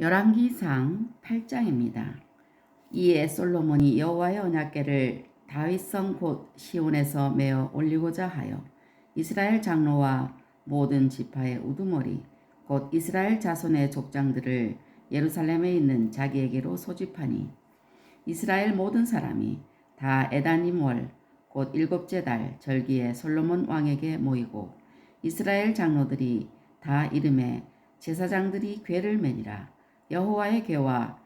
열왕기상 8장입니다. 이에 솔로몬이 여호와의 언약궤를 다윗성 곧 시온에서 메어 올리고자 하여 이스라엘 장로와 모든 지파의 우두머리 곧 이스라엘 자손의 족장들을 예루살렘에 있는 자기에게로 소집하니 이스라엘 모든 사람이 다 에다님 월 곧 일곱째 달 절기에 솔로몬 왕에게 모이고 이스라엘 장로들이 다 이름에 제사장들이 궤를 매니라. 여호와의 궤와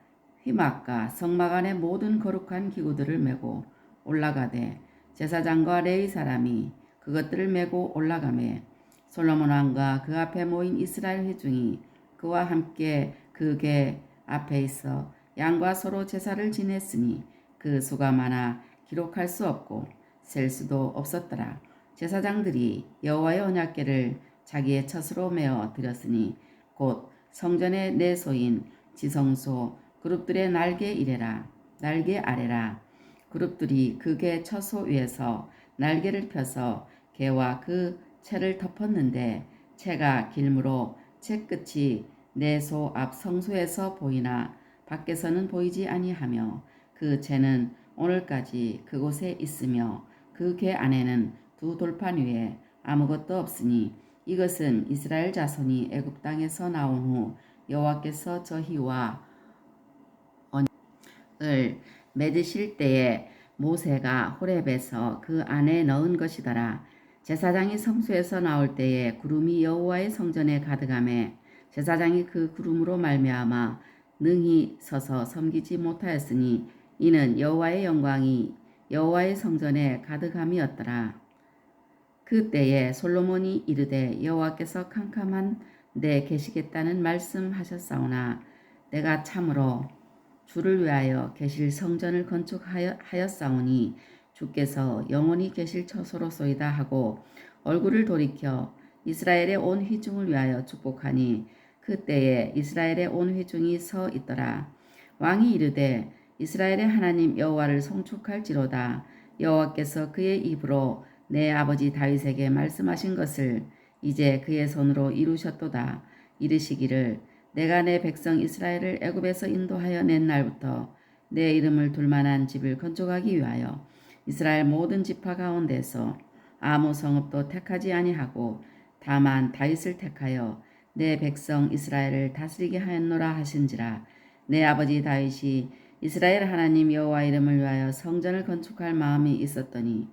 휘막과 성막 안의 모든 거룩한 기구들을 메고 올라가되 제사장과 레위 사람이 그것들을 메고 올라가매 솔로몬 왕과 그 앞에 모인 이스라엘 회중이 그와 함께 그 궤 앞에 있어 양과 소로 제사를 지냈으니 그 수가 많아 기록할 수 없고 셀 수도 없었더라. 제사장들이 여호와의 언약궤를 자기의 첩으로 메어 드렸으니 곧 성전의 내소인 지성소 그룹들의 날개 아래라. 그룹들이 그 궤 처소 위에서 날개를 펴서 궤와 그 채를 덮었는데 채가 길므로 채 끝이 내소 앞 성소에서 보이나 밖에서는 보이지 아니하며 그 채는 오늘까지 그곳에 있으며 그 궤 안에는 두 돌판 위에 아무것도 없으니 이것은 이스라엘 자손이 애굽 땅에서 나온 후 여호와께서 저희와 언약을 맺으실 때에 모세가 호렙에서 그 안에 넣은 것이더라. 제사장이 성소에서 나올 때에 구름이 여호와의 성전에 가득하매 제사장이 그 구름으로 말미암아 능히 서서 섬기지 못하였으니 이는 여호와의 영광이 여호와의 성전에 가득함이었더라. 그때에 솔로몬이 이르되 여호와께서 캄캄한 데 계시겠다는 말씀하셨사오나 내가 참으로 주를 위하여 계실 성전을 건축하였사오니 주께서 영원히 계실 처소로소이다 하고 얼굴을 돌이켜 이스라엘의 온 회중을 위하여 축복하니 그때에 이스라엘의 온 회중이 서 있더라. 왕이 이르되 이스라엘의 하나님 여호와를 송축할지로다. 여호와께서 그의 입으로 내 아버지 다윗에게 말씀하신 것을 이제 그의 손으로 이루셨도다. 이르시기를 내가 내 백성 이스라엘을 애굽에서 인도하여 낸 날부터 내 이름을 둘만한 집을 건축하기 위하여 이스라엘 모든 지파 가운데서 아무 성읍도 택하지 아니하고 다만 다윗을 택하여 내 백성 이스라엘을 다스리게 하였노라 하신지라. 내 아버지 다윗이 이스라엘 하나님 여호와 이름을 위하여 성전을 건축할 마음이 있었더니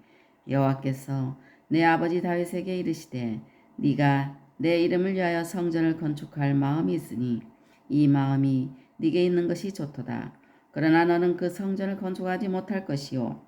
여호와께서 내 아버지 다윗에게 이르시되 네가 내 이름을 위하여 성전을 건축할 마음이 있으니 이 마음이 네게 있는 것이 좋도다. 그러나 너는 그 성전을 건축하지 못할 것이요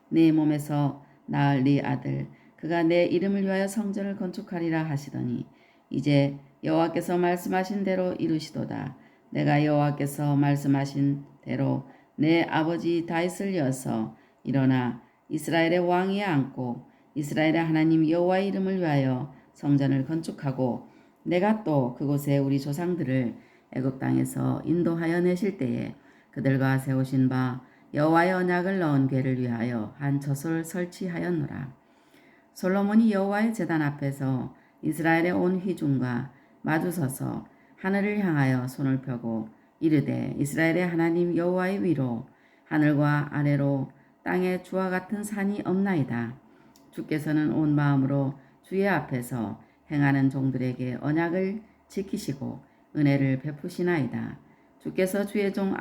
네 몸에서 낳을 네 아들 그가 내 이름을 위하여 성전을 건축하리라 하시더니 이제 여호와께서 말씀하신 대로 이루시도다. 내가 여호와께서 말씀하신 대로 내 아버지 다윗을 이어서 일어나 이스라엘의 왕위에 앉고 이스라엘의 하나님 여호와의 이름을 위하여 성전을 건축하고 내가 또 그곳에 우리 조상들을 애굽 땅에서 인도하여 내실 때에 그들과 세우신 바 여호와의 언약을 넣은 궤를 위하여 한 처소를 설치하였노라. 솔로몬이 여호와의 제단 앞에서 이스라엘의 온 회중과 마주서서 하늘을 향하여 손을 펴고 이르되 이스라엘의 하나님 여호와의 위로 하늘과 아래로 땅에 주와 같은 산이 없나이다. 주께서는 온 마음으로 주의 앞에서 행하는 종들에게 언약을 지키시고 은혜를 베푸시나이다. 주께서 주의 종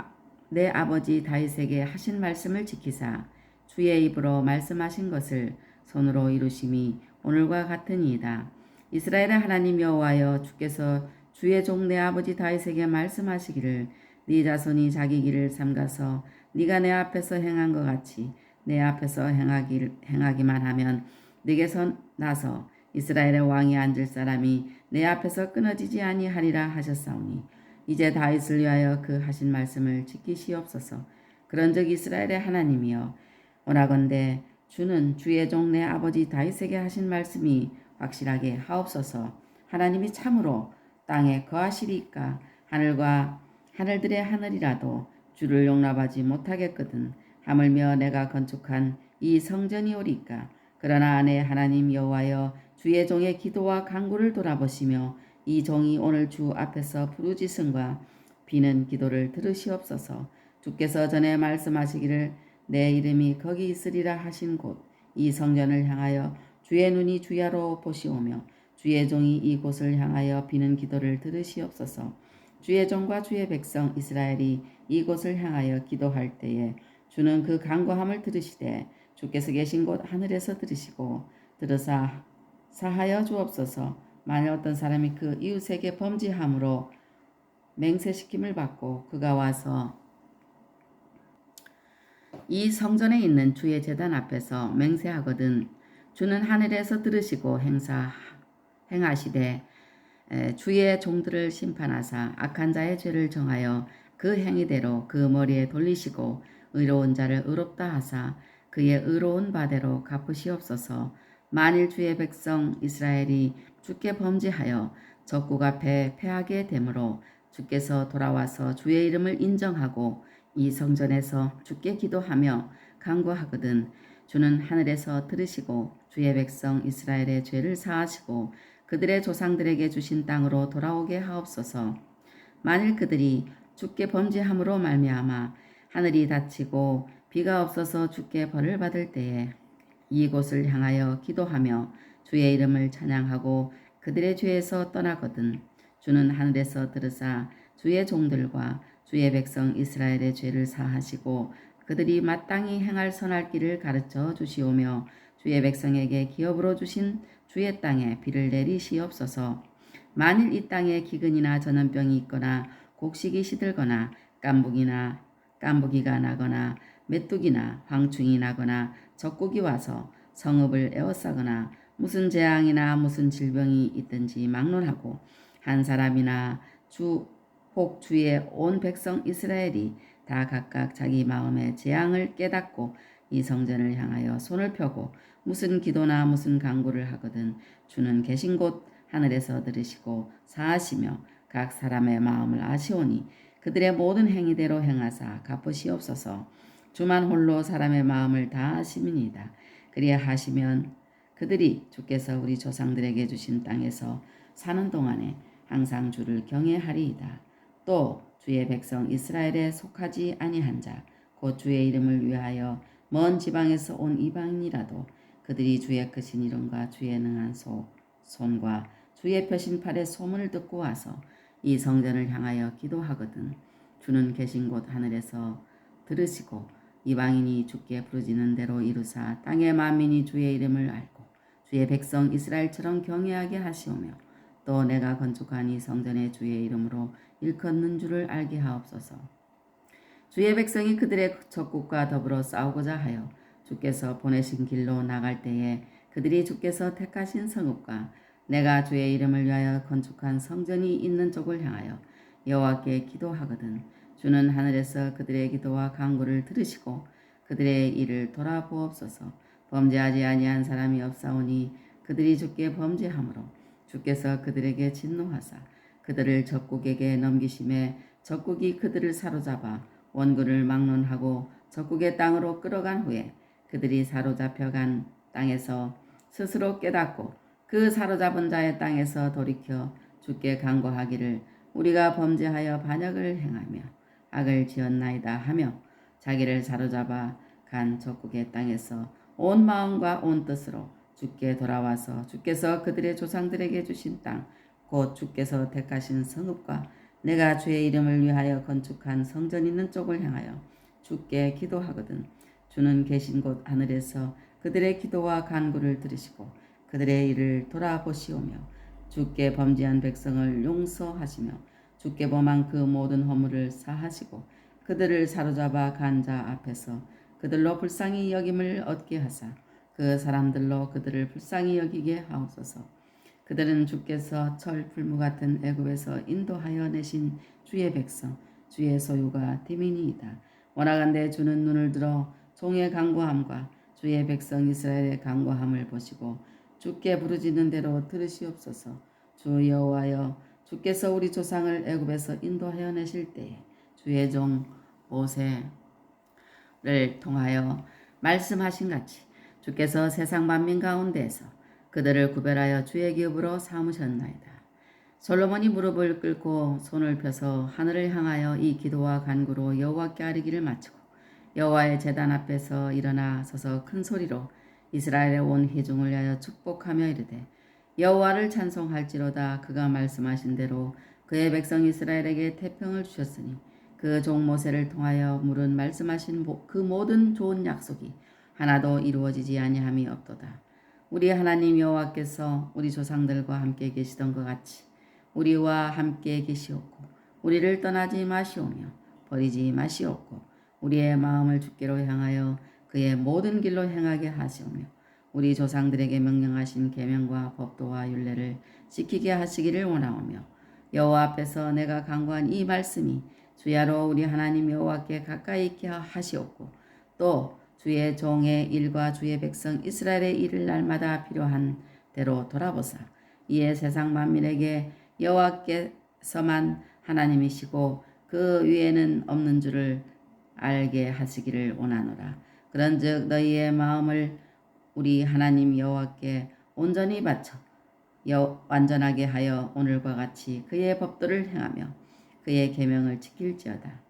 내 아버지 다윗에게 하신 말씀을 지키사 주의 입으로 말씀하신 것을 손으로 이루심이 오늘과 같으니이다. 이스라엘의 하나님 여호와여 주께서 주의 종 내 아버지 다윗에게 말씀하시기를 네 자손이 자기 길을 삼가서 네가 내 앞에서 행한 것 같이 내 앞에서 행하기만 하면 네게서 나서 이스라엘의 왕이 앉을 사람이 내 앞에서 끊어지지 아니하리라 하셨사오니 이제 다윗을 위하여 그 하신 말씀을 지키시옵소서. 그런즉 이스라엘의 하나님이여 원하건대 주는 주의 종 내 아버지 다윗에게 하신 말씀이 확실하게 하옵소서. 하나님이 참으로 땅에 거하시리까 하늘과 하늘들의 하늘이라도 주를 용납하지 못하겠거든. 하물며 내가 건축한 이 성전이 오리까. 그러나 내 하나님 여호와여 주의 종의 기도와 간구를 돌아보시며 이 종이 오늘 주 앞에서 부르짖음과 비는 기도를 들으시옵소서. 주께서 전에 말씀하시기를 내 이름이 거기 있으리라 하신 곳 이 성전을 향하여 주의 눈이 주야로 보시오며 주의 종이 이곳을 향하여 비는 기도를 들으시옵소서. 주의 종과 주의 백성 이스라엘이 이곳을 향하여 기도할 때에 주는 그 간구함을 들으시되 주께서 계신 곳 하늘에서 들으시고 들으사 사하여 주옵소서. 만일 어떤 사람이 그 이웃에게 범죄함으로 맹세시킴을 받고 그가 와서 이 성전에 있는 주의 제단 앞에서 맹세하거든 주는 하늘에서 들으시고 행하시되 주의 종들을 심판하사 악한 자의 죄를 정하여 그 행위대로 그 머리에 돌리시고 의로운 자를 의롭다 하사 그의 의로운 바대로 갚으시옵소서. 만일 주의 백성 이스라엘이 주께 범죄하여 적국 앞에 패하게 되므로 주께서 돌아와서 주의 이름을 인정하고 이 성전에서 주께 기도하며 간구하거든 주는 하늘에서 들으시고 주의 백성 이스라엘의 죄를 사하시고 그들의 조상들에게 주신 땅으로 돌아오게 하옵소서. 만일 그들이 주께 범죄함으로 말미암아 하늘이 닫히고 비가 없어서 주께 벌을 받을 때에 이곳을 향하여 기도하며 주의 이름을 찬양하고 그들의 죄에서 떠나거든 주는 하늘에서 들으사 주의 종들과 주의 백성 이스라엘의 죄를 사하시고 그들이 마땅히 행할 선할 길을 가르쳐 주시오며 주의 백성에게 기업으로 주신 주의 땅에 비를 내리시옵소서. 만일 이 땅에 기근이나 전염병이 있거나 곡식이 시들거나 깐부기가 나거나 메뚜기나 황충이 나거나 적국이 와서 성읍을 에워싸거나 무슨 재앙이나 무슨 질병이 있든지 막론하고 한 사람이나 혹 주의 온 백성 이스라엘이 다 각각 자기 마음의 재앙을 깨닫고 이 성전을 향하여 손을 펴고 무슨 기도나 무슨 간구를 하거든 주는 계신 곳 하늘에서 들으시고 사하시며 각 사람의 마음을 아시오니 그들의 모든 행위대로 행하사 갚으시옵소서. 주만 홀로 사람의 마음을 다 아심이니이다. 그리하시면 그들이 주께서 우리 조상들에게 주신 땅에서 사는 동안에 항상 주를 경외하리이다. 또 주의 백성 이스라엘에 속하지 아니한 자 곧 주의 이름을 위하여 먼 지방에서 온 이방인이라도 그들이 주의 크신 이름과 주의 능한 손과 주의 펴신 팔의 소문을 듣고 와서 이 성전을 향하여 기도하거든 주는 계신 곳 하늘에서 들으시고 이방인이 주께 부르짖는 대로 이루사 땅의 만민이 주의 이름을 알고 주의 백성 이스라엘처럼 경외하게 하시오며 또 내가 건축한 이 성전의 주의 이름으로 일컫는 줄을 알게 하옵소서. 주의 백성이 그들의 적국과 더불어 싸우고자 하여 주께서 보내신 길로 나갈 때에 그들이 주께서 택하신 성읍과 내가 주의 이름을 위하여 건축한 성전이 있는 쪽을 향하여 여호와께 기도하거든 주는 하늘에서 그들의 기도와 간구를 들으시고 그들의 일을 돌아보옵소서. 범죄하지 아니한 사람이 없사오니 그들이 주께 범죄하므로 주께서 그들에게 진노하사 그들을 적국에게 넘기심에 적국이 그들을 사로잡아 원군을 막론하고 적국의 땅으로 끌어간 후에 그들이 사로잡혀간 땅에서 스스로 깨닫고 그 사로잡은 자의 땅에서 돌이켜 주께 간구하기를 우리가 범죄하여 반역을 행하며 악을 지었나이다 하며 자기를 사로잡아 간 적국의 땅에서 온 마음과 온 뜻으로 주께 돌아와서 주께서 그들의 조상들에게 주신 땅 곧 주께서 택하신 성읍과 내가 주의 이름을 위하여 건축한 성전 있는 쪽을 향하여 주께 기도하거든 주는 계신 곳 하늘에서 그들의 기도와 간구를 들으시고 그들의 일을 돌아보시오며 주께 범죄한 백성을 용서하시며 주께 범한 그 모든 허물을 사하시고 그들을 사로잡아 간 자 앞에서 그들로 불쌍히 여김을 얻게 하사 그 사람들로 그들을 불쌍히 여기게 하옵소서. 그들은 주께서 철 풀무 같은 애굽에서 인도하여 내신 주의 백성 주의 소유가 됨이니이다. 원하건대 주는 눈을 들어 종의 간구함과 주의 백성 이스라엘의 간구함을 보시고 주께 부르짖는 대로 들으시옵소서. 주 여호와여 주께서 우리 조상을 애굽에서 인도하여 내실 때에 주의 종 모세를 통하여 말씀하신 같이 주께서 세상 만민 가운데에서 그들을 구별하여 주의 기업으로 삼으셨나이다. 솔로몬이 무릎을 꿇고 손을 펴서 하늘을 향하여 이 기도와 간구로 여호와께 아뢰기를 마치고 여호와의 제단 앞에서 일어나 서서 큰 소리로 이스라엘의 온 회중을 위하여 축복하며 이르되 여호와를 찬송할지로다. 그가 말씀하신 대로 그의 백성 이스라엘에게 태평을 주셨으니 그 종 모세를 통하여 물은 말씀하신 그 모든 좋은 약속이 하나도 이루어지지 아니함이 없도다. 우리 하나님 여호와께서 우리 조상들과 함께 계시던 것 같이 우리와 함께 계시옵고 우리를 떠나지 마시오며 버리지 마시옵고 우리의 마음을 주께로 향하여 그의 모든 길로 행하게 하시오며 우리 조상들에게 명령하신 계명과 법도와 율례를 지키게 하시기를 원하오며 여호와 앞에서 내가 간구한 이 말씀이 주야로 우리 하나님 여호와께 가까이 있게 하시옵고 또 주의 종의 일과 주의 백성 이스라엘의 일을 날마다 필요한 대로 돌아보사 이에 세상 만민에게 여호와께서만 하나님이시고 그 위에는 없는 줄을 알게 하시기를 원하노라. 그런즉 너희의 마음을 우리 하나님 여호와께 온전히 바쳐 완전하게 하여 오늘과 같이 그의 법도를 행하며 그의 계명을 지킬지어다.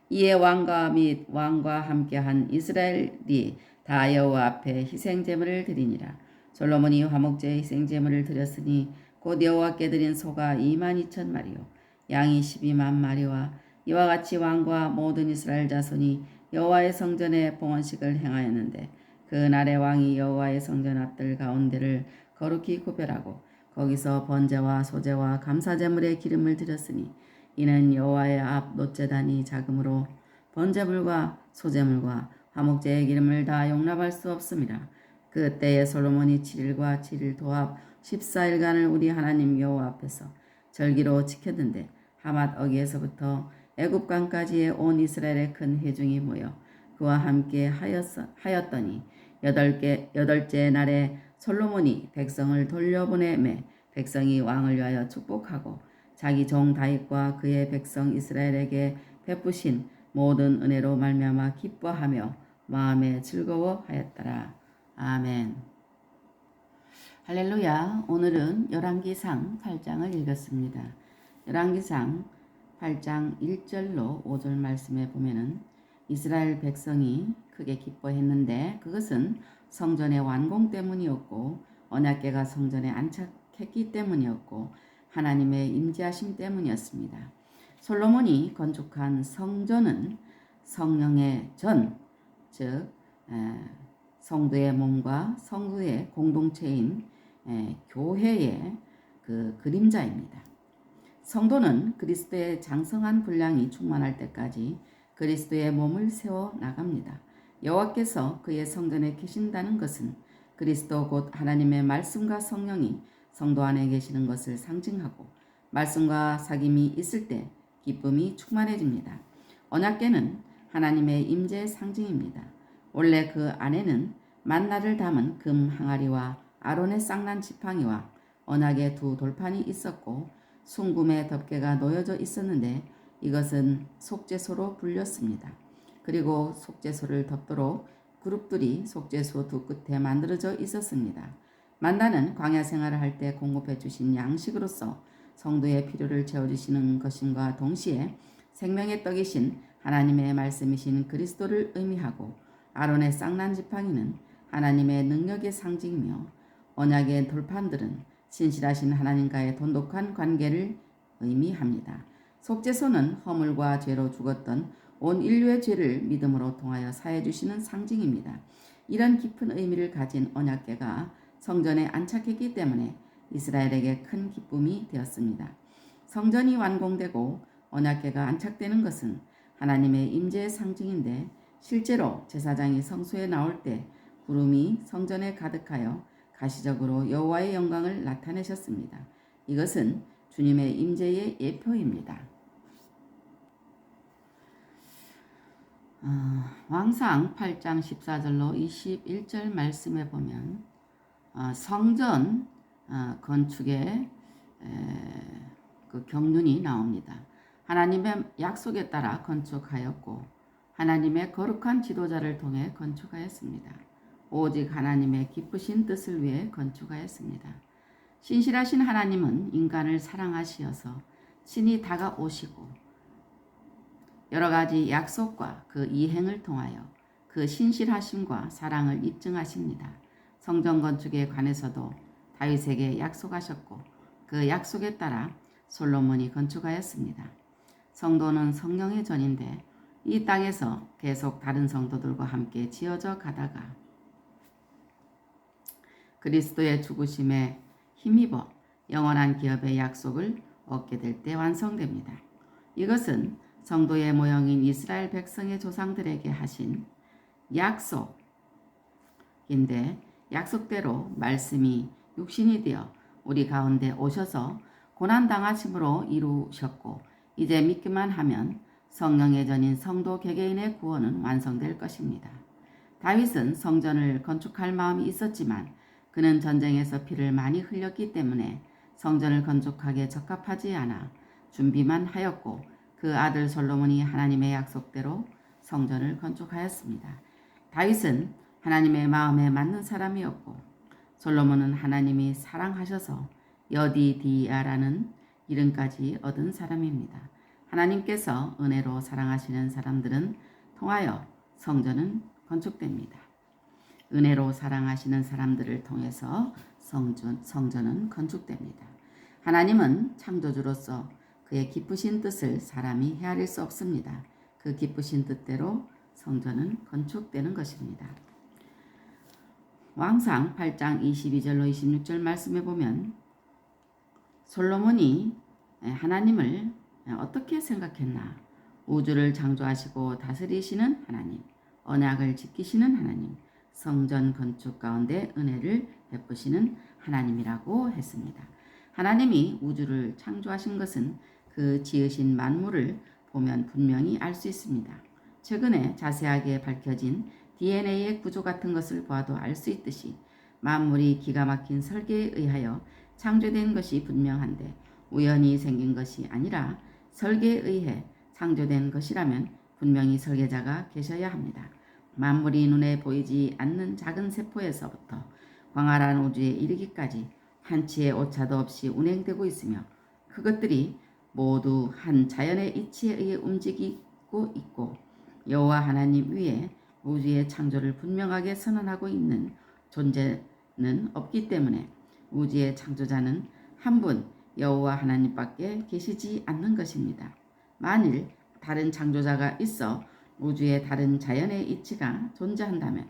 이에 왕과 및 왕과 함께한 이스라엘이 다 여호와 앞에 희생 제물을 드리니라. 솔로몬이 화목제 희생 제물을 드렸으니 곧 여호와께 드린 소가 22,000마리요 양이 12,000마리와 이와 같이 왕과 모든 이스라엘 자손이 여호와의 성전에 봉헌식을 행하였는데 그날의 왕이 여호와의 성전 앞들 가운데를 거룩히 구별하고 거기서 번제와 소제와 감사제물의 기름을 드렸으니 이는 여호와의 앞 놋제단이 작으므로 번제물과 소제물과 화목제의 기름을 다 용납할 수 없음이라. 그때에 솔로몬이 7일과 7일 도합 14일간을 우리 하나님 여호와 앞에서 절기로 지켰는데 하맛 어기에서부터 애굽강까지의 온 이스라엘의 큰 회중이 모여 그와 함께 하였더니 여덟째 날에 솔로몬이 백성을 돌려보내매 백성이 왕을 위하여 축복하고 자기 종 다윗과 그의 백성 이스라엘에게 베푸신 모든 은혜로 말미암아 기뻐하며 마음에 즐거워하였더라. 아멘. 할렐루야. 오늘은 열왕기상 8장을 읽었습니다. 열왕기상 8장 1절로 5절 말씀에 보면은 이스라엘 백성이 크게 기뻐했는데 그것은 성전의 완공 때문이었고 언약궤가 성전에 안착했기 때문이었고 하나님의 임재하심 때문이었습니다. 솔로몬이 건축한 성전은 성령의 전, 즉 성도의 몸과 성도의 공동체인 교회의 그 그림자입니다. 성도는 그리스도의 장성한 분량이 충만할 때까지 그리스도의 몸을 세워 나갑니다. 여호와께서 그의 성전에 계신다는 것은 그리스도 곧 하나님의 말씀과 성령이 성도 안에 계시는 것을 상징하고 말씀과 사귐이 있을 때 기쁨이 충만해집니다. 언약궤는 하나님의 임재의 상징입니다. 원래 그 안에는 만나를 담은 금 항아리와 아론의 쌍난 지팡이와 언약의 두 돌판이 있었고 순금의 덮개가 놓여져 있었는데 이것은 속죄소로 불렸습니다. 그리고 속죄소를 덮도록 그룹들이 속죄소 두 끝에 만들어져 있었습니다. 만나는 광야 생활을 할 때 공급해 주신 양식으로서 성도의 필요를 채워주시는 것임과 동시에 생명의 떡이신 하나님의 말씀이신 그리스도를 의미하고 아론의 쌍난 지팡이는 하나님의 능력의 상징이며 언약의 돌판들은 신실하신 하나님과의 돈독한 관계를 의미합니다. 속죄소는 허물과 죄로 죽었던 온 인류의 죄를 믿음으로 통하여 사해 주시는 상징입니다. 이런 깊은 의미를 가진 언약궤가 성전에 안착했기 때문에 이스라엘에게 큰 기쁨이 되었습니다. 성전이 완공되고 언약궤가 안착되는 것은 하나님의 임재의 상징인데 실제로 제사장이 성소에 나올 때 구름이 성전에 가득하여 가시적으로 여호와의 영광을 나타내셨습니다. 이것은 주님의 임재의 예표입니다. 왕상 8장 14절로 21절 말씀에 보면 성전 건축의 그 경륜이 나옵니다. 하나님의 약속에 따라 건축하였고 하나님의 거룩한 지도자를 통해 건축하였습니다. 오직 하나님의 기쁘신 뜻을 위해 건축하였습니다. 신실하신 하나님은 인간을 사랑하시어서 친히 다가오시고 여러 가지 약속과 그 이행을 통하여 그 신실하심과 사랑을 입증하십니다. 성전 건축에 관해서도 다윗에게 약속하셨고 그 약속에 따라 솔로몬이 건축하였습니다. 성도는 성령의 전인데 이 땅에서 계속 다른 성도들과 함께 지어져 가다가 그리스도의 죽으심에 힘입어 영원한 기업의 약속을 얻게 될 때 완성됩니다. 이것은 성도의 모형인 이스라엘 백성의 조상들에게 하신 약속인데 약속대로 말씀이 육신이 되어 우리 가운데 오셔서 고난당하심으로 이루셨고 이제 믿기만 하면 성령의 전인 성도 개개인의 구원은 완성될 것입니다. 다윗은 성전을 건축할 마음이 있었지만 그는 전쟁에서 피를 많이 흘렸기 때문에 성전을 건축하기에 적합하지 않아 준비만 하였고 그 아들 솔로몬이 하나님의 약속대로 성전을 건축하였습니다. 다윗은 하나님의 마음에 맞는 사람이었고 솔로몬은 하나님이 사랑하셔서 여디디아라는 이름까지 얻은 사람입니다. 하나님께서 은혜로 사랑하시는 사람들은 통하여 성전은 건축됩니다. 은혜로 사랑하시는 사람들을 통해서 성전은 건축됩니다. 하나님은 창조주로서 그의 기쁘신 뜻을 사람이 헤아릴 수 없습니다. 그 기쁘신 뜻대로 성전은 건축되는 것입니다. 왕상 8장 22절로 26절 말씀에 보면 솔로몬이 하나님을 어떻게 생각했나? 우주를 창조하시고 다스리시는 하나님, 언약을 지키시는 하나님, 성전 건축 가운데 은혜를 베푸시는 하나님이라고 했습니다. 하나님이 우주를 창조하신 것은 그 지으신 만물을 보면 분명히 알 수 있습니다. 최근에 자세하게 밝혀진 DNA의 구조 같은 것을 보아도 알 수 있듯이 만물이 기가 막힌 설계에 의하여 창조된 것이 분명한데 우연히 생긴 것이 아니라 설계에 의해 창조된 것이라면 분명히 설계자가 계셔야 합니다. 만물이 눈에 보이지 않는 작은 세포에서부터 광활한 우주에 이르기까지 한치의 오차도 없이 운행되고 있으며 그것들이 모두 한 자연의 이치에 의해 움직이고 있고 여호와 하나님 위에 우주의 창조를 분명하게 선언하고 있는 존재는 없기 때문에 우주의 창조자는 한 분 여호와 하나님밖에 계시지 않는 것입니다. 만일 다른 창조자가 있어 우주에 다른 자연의 이치가 존재한다면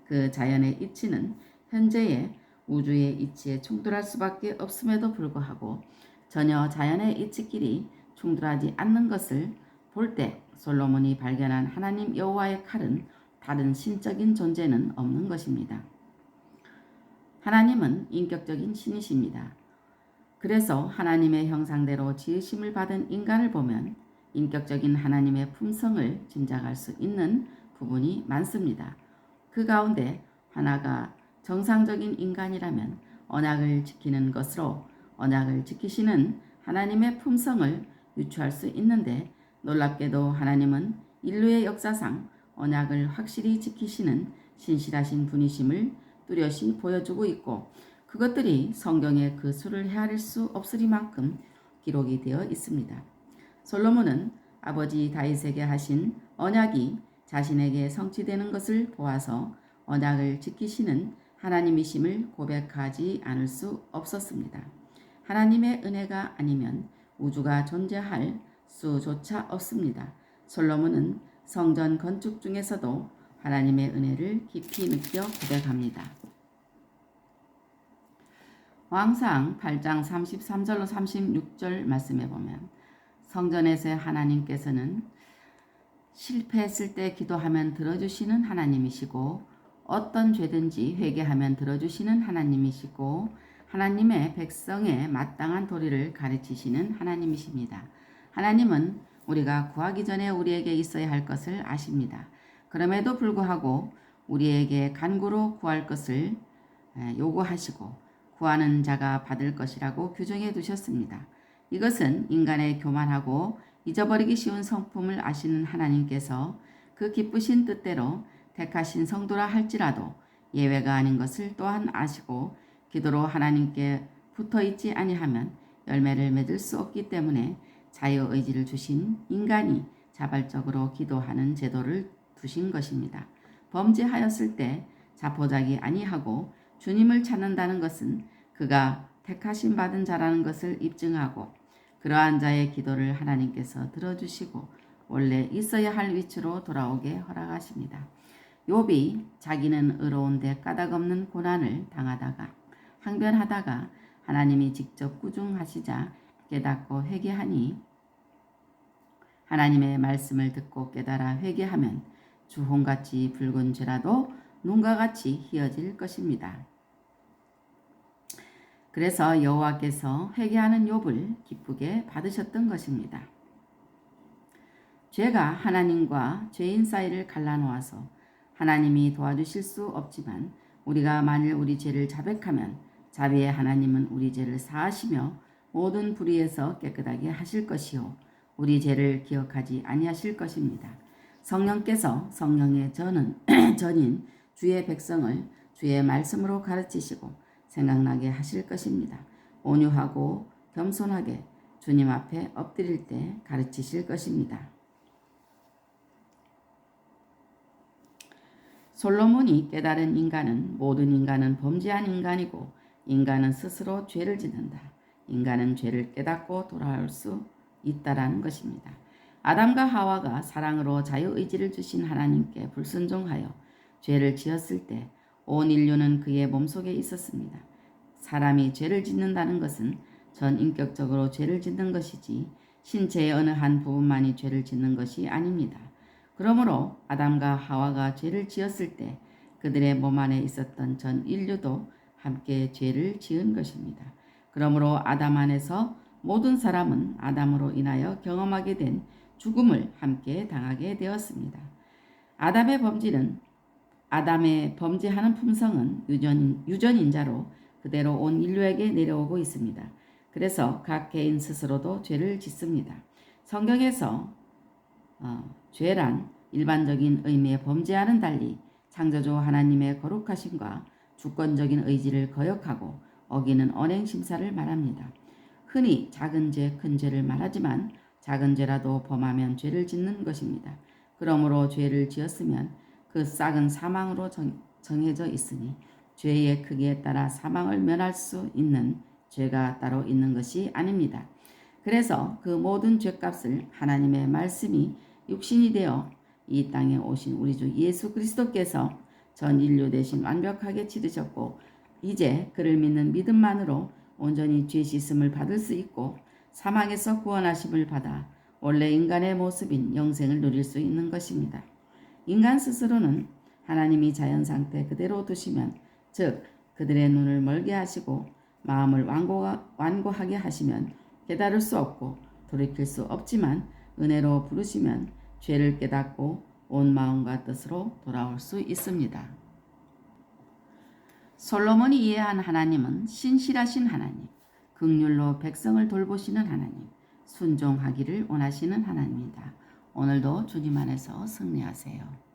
그 자연의 이치는 현재의 우주의 이치에 충돌할 수밖에 없음에도 불구하고 전혀 자연의 이치끼리 충돌하지 않는 것을 볼 때 솔로몬이 발견한 하나님 여호와의 칼은 다른 신적인 존재는 없는 것입니다. 하나님은 인격적인 신이십니다. 그래서 하나님의 형상대로 지으심을 받은 인간을 보면 인격적인 하나님의 품성을 짐작할 수 있는 부분이 많습니다. 그 가운데 하나가 정상적인 인간이라면 언약을 지키는 것으로 언약을 지키시는 하나님의 품성을 유추할 수 있는데 놀랍게도 하나님은 인류의 역사상 언약을 확실히 지키시는 신실하신 분이심을 뚜렷이 보여주고 있고 그것들이 성경의 그 수를 헤아릴 수 없으리만큼 기록이 되어 있습니다. 솔로몬은 아버지 다윗에게 하신 언약이 자신에게 성취되는 것을 보아서 언약을 지키시는 하나님이심을 고백하지 않을 수 없었습니다. 하나님의 은혜가 아니면 우주가 존재할 수조차 없습니다. 솔로몬은 성전 건축 중에서도 하나님의 은혜를 깊이 느껴 고백합니다. 왕상 8장 33절로 36절 말씀해 보면 성전에서 하나님께서는 실패했을 때 기도하면 들어주시는 하나님이시고 어떤 죄든지 회개하면 들어주시는 하나님이시고 하나님의 백성의 마땅한 도리를 가르치시는 하나님이십니다. 하나님은 우리가 구하기 전에 우리에게 있어야 할 것을 아십니다. 그럼에도 불구하고 우리에게 간구로 구할 것을 요구하시고 구하는 자가 받을 것이라고 규정해 두셨습니다. 이것은 인간의 교만하고 잊어버리기 쉬운 성품을 아시는 하나님께서 그 기쁘신 뜻대로 택하신 성도라 할지라도 예외가 아닌 것을 또한 아시고 기도로 하나님께 붙어 있지 아니하면 열매를 맺을 수 없기 때문에 자유의지를 주신 인간이 자발적으로 기도하는 제도를 두신 것입니다. 범죄하였을 때 자포자기 아니하고 주님을 찾는다는 것은 그가 택하심 받은 자라는 것을 입증하고 그러한 자의 기도를 하나님께서 들어주시고 원래 있어야 할 위치로 돌아오게 허락하십니다. 욥이 자기는 의로운데 까닭없는 고난을 당하다가 항변하다가 하나님이 직접 꾸중하시자 깨닫고 회개하니 하나님의 말씀을 듣고 깨달아 회개하면 주홍같이 붉은 죄라도 눈과 같이 희어질 것입니다. 그래서 여호와께서 회개하는 욥을 기쁘게 받으셨던 것입니다. 죄가 하나님과 죄인 사이를 갈라놓아서 하나님이 도와주실 수 없지만 우리가 만일 우리 죄를 자백하면 자비의 하나님은 우리 죄를 사하시며 모든 불의에서 깨끗하게 하실 것이요 우리 죄를 기억하지 아니하실 것입니다. 성령께서 성령의 전인 주의 백성을 주의 말씀으로 가르치시고 생각나게 하실 것입니다. 온유하고 겸손하게 주님 앞에 엎드릴 때 가르치실 것입니다. 솔로몬이 깨달은 인간은 모든 인간은 범죄한 인간이고 인간은 스스로 죄를 짓는다. 인간은 죄를 깨닫고 돌아올 수 있다라는 것입니다. 아담과 하와가 사랑으로 자유의지를 주신 하나님께 불순종하여 죄를 지었을 때 온 인류는 그의 몸속에 있었습니다. 사람이 죄를 짓는다는 것은 전 인격적으로 죄를 짓는 것이지 신체의 어느 한 부분만이 죄를 짓는 것이 아닙니다. 그러므로 아담과 하와가 죄를 지었을 때 그들의 몸 안에 있었던 전 인류도 함께 죄를 지은 것입니다. 그러므로 아담 안에서 모든 사람은 아담으로 인하여 경험하게 된 죽음을 함께 당하게 되었습니다. 아담의 범죄하는 품성은 유전인자로 그대로 온 인류에게 내려오고 있습니다. 그래서 각 개인 스스로도 죄를 짓습니다. 성경에서 죄란 일반적인 의미의 범죄와는 달리 창조주 하나님의 거룩하심과 주권적인 의지를 거역하고 어기는 언행심사를 말합니다. 흔히 작은 죄, 큰 죄를 말하지만 작은 죄라도 범하면 죄를 짓는 것입니다. 그러므로 죄를 지었으면 그 싹은 사망으로 정해져 있으니 죄의 크기에 따라 사망을 면할 수 있는 죄가 따로 있는 것이 아닙니다. 그래서 그 모든 죄값을 하나님의 말씀이 육신이 되어 이 땅에 오신 우리 주 예수 그리스도께서 전 인류 대신 완벽하게 치르셨고 이제 그를 믿는 믿음만으로 온전히 죄 씻음을 받을 수 있고 사망에서 구원하심을 받아 원래 인간의 모습인 영생을 누릴 수 있는 것입니다. 인간 스스로는 하나님이 자연 상태 그대로 두시면 즉 그들의 눈을 멀게 하시고 마음을 완고하게 하시면 깨달을 수 없고 돌이킬 수 없지만 은혜로 부르시면 죄를 깨닫고 온 마음과 뜻으로 돌아올 수 있습니다. 솔로몬이 이해한 하나님은 신실하신 하나님, 긍휼로 백성을 돌보시는 하나님, 순종하기를 원하시는 하나님입니다. 오늘도 주님 안에서 승리하세요.